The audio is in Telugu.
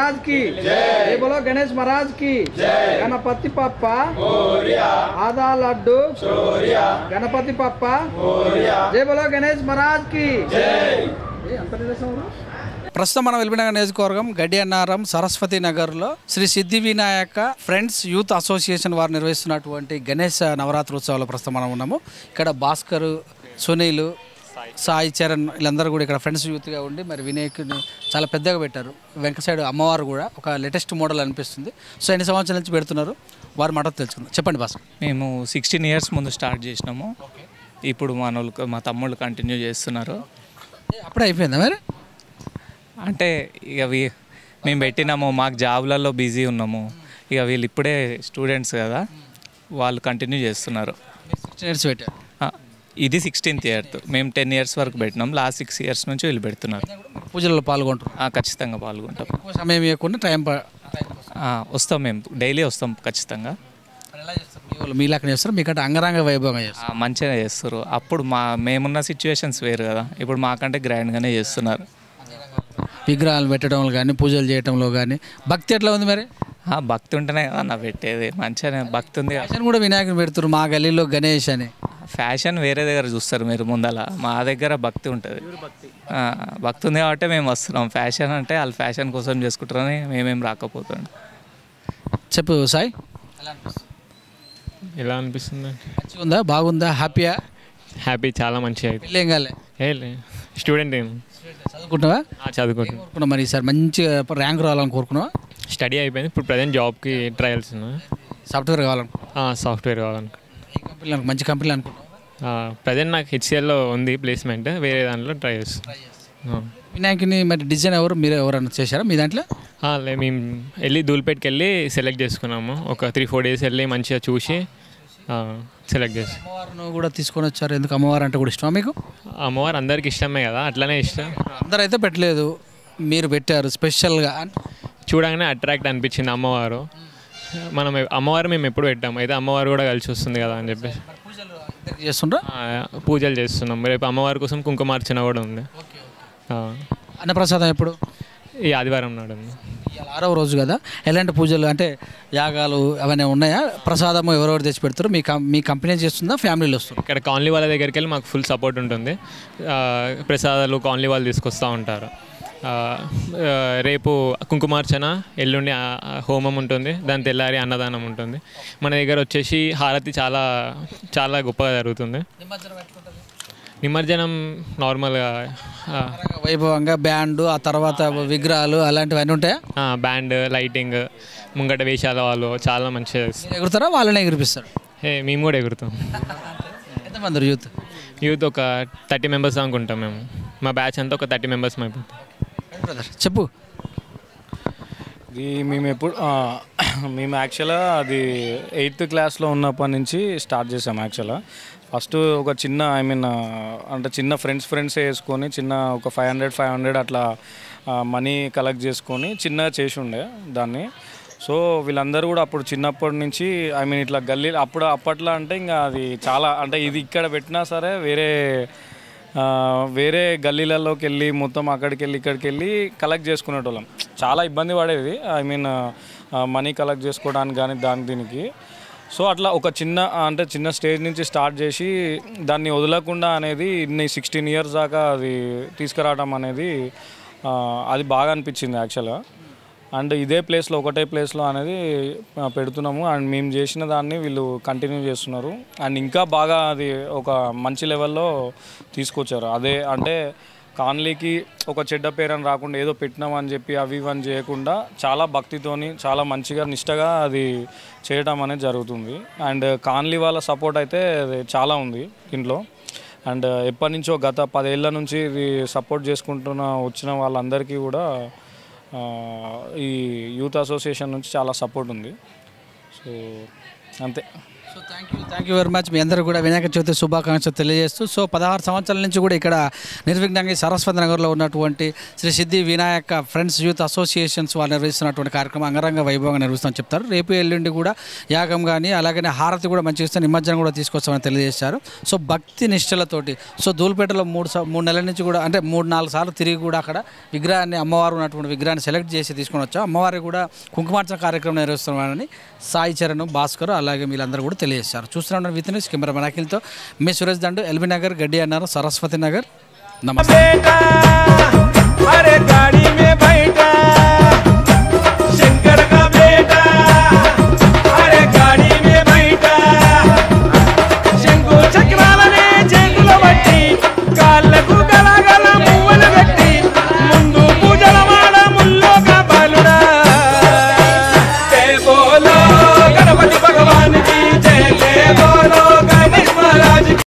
महाराज की जय बोलो गणेश महाराज की गणपति पप्पा आधा लड्डू गणपति पप्पा जय बोलो गणेश महाराज की ప్రస్తుతం మనం వెల్బినగర్ నియోజకవర్గం గడ్డి అన్నారం సరస్వతి నగర్లో శ్రీ సిద్ధి వినాయక ఫ్రెండ్స్ యూత్ అసోసియేషన్ వారు నిర్వహిస్తున్నటువంటి గణేష్ నవరాత్రి ఉత్సవాల్లో ప్రస్తుతం మనం ఉన్నాము. ఇక్కడ భాస్కర్, సునీల్, సాయి చరణ్ వీళ్ళందరూ కూడా ఇక్కడ ఫ్రెండ్స్ యూత్గా ఉండి మరి వినాయకుడిని చాలా పెద్దగా పెట్టారు. వెనక సైడ్ అమ్మవారు కూడా ఒక లేటెస్ట్ మోడల్ అనిపిస్తుంది. సో ఎన్ని సంవత్సరాల నుంచి పెడుతున్నారు వారి మాట తెలుసుకుందాం. చెప్పండి భాస్కర్. మేము 16 years ముందు స్టార్ట్ చేసినాము. ఇప్పుడు మా తమ్ముళ్ళు కంటిన్యూ చేస్తున్నారు. అప్పుడే అయిపోయిందా మరి? అంటే ఇక మేము పెట్టినాము, మాకు జాబ్లలో బిజీ ఉన్నాము. ఇక వీళ్ళు ఇప్పుడే స్టూడెంట్స్ కదా, వాళ్ళు కంటిన్యూ చేస్తున్నారు. 16 years పెట్టారు. ఇది 16th year. మేము 10 years వరకు పెట్టినాం. లాస్ట్ 6 years నుంచి వీళ్ళు పెడుతున్నారు. పూజలలో పాల్గొంటారు? ఖచ్చితంగా పాల్గొంటాం. ఎక్కువ సమయం ఇవ్వకుండా టైం వస్తాం, మేము డైలీ వస్తాం ఖచ్చితంగా. మీలాగా చేస్తారు, మీకంటే అంగరంగ వైభవంగా చేస్తారు. మంచిగా చేస్తారు. అప్పుడు మేమున్న సిచ్యువేషన్స్ వేరు కదా, ఇప్పుడు మాకంటే గ్రాండ్గానే చేస్తున్నారు. విగ్రహాలు పెట్టడంలో కానీ, పూజలు చేయడంలో కానీ భక్తి ఎట్లా ఉంది మరి? భక్తి ఉంటేనే కదా నా పెట్టేది, మంచిగానే భక్తి ఉంది. ఫ్యాషన్ కూడా వినాయకుని పెడుతున్నారు, మా గల్లీలో గణేష్ అని. ఫ్యాషన్ వేరే దగ్గర చూస్తారు మీరు ముందల, మా దగ్గర భక్తి ఉంటుంది. భక్తి ఉంది కాబట్టి మేము వస్తున్నాం. ఫ్యాషన్ అంటే వాళ్ళు ఫ్యాషన్ కోసం చేసుకుంటారని మేమేం రాకపోతున్నాం. చెప్పు సాయి, ఎలా అనిపిస్తుంది? మంచిగా ఉందా, బాగుందా, హ్యాపీయా? హ్యాపీ, చాలా మంచిగా. పెళ్ళి ఏం కాలే? స్టూడెంట్ చదువుకుంటావా? చదువుకుంటున్నా. మరి ఈసారి మంచిగా ర్యాంక్ రావాలని కోరుకున్నావా? స్టడీ అయిపోయింది, ఇప్పుడు ప్రజెంట్ జాబ్కి ట్రయల్స్ ఉన్నాయి. సాఫ్ట్వేర్ కావాలనుకో? సాఫ్ట్వేర్ కావాలనుకో. ఏ కంపెనీలో? మంచి కంపెనీలు అనుకుంటున్నావా? ప్రజెంట్ నాకు హెచ్సిఎల్లో ఉంది ప్లేస్మెంట్, వేరే దాంట్లో ట్రై చేస్తాను. వినాయకుని మరి డిజైన్ మీరు ఎవరన్నా చేశారా మీ దాంట్లో? మేము వెళ్ళి ధూల్పేట్కి వెళ్ళి సెలెక్ట్ చేసుకున్నాము. ఒక 3-4 days వెళ్ళి మంచిగా చూసి సెలెక్ట్ చేసి. అమ్మవారిని కూడా తీసుకొని వచ్చారు. ఎందుకు అమ్మవారు అంటే కూడా ఇష్టమా మీకు? అమ్మవారు అందరికి ఇష్టమే కదా, అట్లనే ఇష్టం. అందరూ అయితే పెట్టలేదు, మీరు పెట్టారు స్పెషల్గా. చూడగానే అట్రాక్ట్ అనిపించింది అమ్మవారు. అమ్మవారు మేము ఎప్పుడు పెట్టాము, అయితే అమ్మవారు కూడా కలిసి వస్తుంది కదా అని చెప్పేసి చేస్తుండ్రా. పూజలు చేస్తున్నాం. రేపు అమ్మవారి కోసం కుంకుమార్చన కూడా ఉంది. అన్నప్రసాదం ఎప్పుడు? ఈ ఆదివారం నాడు ఉంది. 6వ రోజు కదా. ఎలాంటి పూజలు అంటే యాగాలు అవన్నీ ఉన్నాయా? ప్రసాదము ఎవరెవరు తెచ్చి పెడతారు? మీ కంపెనీ చేస్తుందా, ఫ్యామిలీలో వస్తుంది? ఇక్కడ కాలనీ వాళ్ళ దగ్గరికి వెళ్ళి మాకు ఫుల్ సపోర్ట్ ఉంటుంది. ప్రసాదాలు కాలనీ వాళ్ళు తీసుకొస్తూ ఉంటారు. రేపు కుంకుమార్చన, ఎల్లుండి హోమం ఉంటుంది, దాని తెల్లారి అన్నదానం ఉంటుంది. మన దగ్గర వచ్చేసి హారతి చాలా చాలా గొప్పగా జరుగుతుంది. నిమజ్జనం నార్మల్గా వైభవంగా బ్యాండ్, ఆ తర్వాత విగ్రహాలు అలాంటివన్నీ ఉంటాయా? బ్యాండ్, లైటింగ్, ముంగట వేషాల వాళ్ళు చాలా మంచిగా ఎగురుతారా? వాళ్ళనే ఎగిరిపిస్తారు? మేము కూడా ఎగురుతాం. ఎంతమంది యూత్ ఒక 30 members అనుకుంటాం మేము. మా బ్యాచ్ అంతా ఒక 30 members అయిపోతాం. చెప్పు. ఇది మేము యాక్చువల్గా అది 8th classలో ఉన్నప్పటి నుంచి స్టార్ట్ చేసాం. యాక్చువల్గా ఫస్ట్ ఒక చిన్న అంటే చిన్న ఫ్రెండ్సే వేసుకొని చిన్న ఒక 500 అట్లా మనీ కలెక్ట్ చేసుకొని చిన్నగా చేసి ఉండే దాన్ని. సో వీళ్ళందరూ కూడా అప్పుడు చిన్నప్పటి నుంచి ఇట్లా గల్లీ అప్పట్లో అంటే ఇంకా అది చాలా అంటే ఇది ఇక్కడ పెట్టినా సరే వేరే గల్లీలలోకి వెళ్ళి మొత్తం అక్కడికి వెళ్ళి ఇక్కడికి వెళ్ళి కలెక్ట్ చేసుకునేటోళ్ళం. చాలా ఇబ్బంది పడేది, మనీ కలెక్ట్ చేసుకోవడానికి కానీ దీనికి. సో అట్లా ఒక చిన్న స్టేజ్ నుంచి స్టార్ట్ చేసి దాన్ని వదలకుండా అనేది ఇన్ని 16 years దాకా అది తీసుకురావడం అనేది అది బాగా అనిపించింది యాక్చువల్గా. అండ్ ఇదే ప్లేస్లో ఒకటే ప్లేస్లో అనేది పెడుతున్నాము. అండ్ మేము చేసిన దాన్ని వీళ్ళు కంటిన్యూ చేస్తున్నారు. అండ్ ఇంకా బాగా అది ఒక మంచి లెవెల్లో తీసుకొచ్చారు. అదే అంటే కాన్లీకి ఒక చెడ్డ పేరని రాకుండా ఏదో పెట్టినామని చెప్పి అవి ఇవని చేయకుండా చాలా భక్తితోని చాలా మంచిగా నిష్టగా అది చేయడం అనేది జరుగుతుంది. అండ్ కాన్లీ వాళ్ళ సపోర్ట్ అయితే చాలా ఉంది దీంట్లో. అండ్ ఎప్పటి నుంచో గత 10 ఏళ్ళ నుంచి ఇది సపోర్ట్ వచ్చిన వాళ్ళందరికీ కూడా ఈ యూత్ అసోసియేషన్ నుంచి చాలా సపోర్ట్ ఉంది. సో అంతే. So thank you very much. మీ అందరూ కూడా వినాయక చవితి శుభాకాంక్షలు తెలియజేస్తూ, సో 16 సంవత్సరాల నుంచి కూడా ఇక్కడ నిర్విఘ్నంగా సరస్వతి నగర్లో ఉన్నటువంటి శ్రీ సిద్ధి వినాయక ఫ్రెండ్స్ యూత్ అసోసియేషన్స్ వారు నిర్వహిస్తున్నటువంటి కార్యక్రమం అంగరంగ వైభవంగా నిర్వహిస్తామని చెప్తారు. రేపు ఎల్లుండి కూడా యాగం కానీ అలాగనే హారతి కూడా మంచిగా ఇస్తే నిమజ్జనం కూడా తీసుకొస్తామని తెలియజేశారు. సో భక్తి నిష్టలతోటి సో ధూళిపేటలో 3 నెలల నుంచి కూడా అంటే 3-4 సార్లు తిరిగి కూడా అక్కడ విగ్రహాన్ని అమ్మవారు ఉన్నటువంటి విగ్రహాన్ని సెలెక్ట్ చేసి తీసుకొని వచ్చాం. అమ్మవారికి కూడా కుంకుమార్చన కార్యక్రమం నిర్వహిస్తున్నామని సాయి చరణ్, భాస్కర్ అలాగే వీళ్ళందరూ కూడా తెలియజేశారు. చూస్తున్నాం with news camera మనకిల్తో me Suresh Dandu, LB Nagar, గడ్డి అన్నారు, సరస్వతి నగర్. నమస్తే.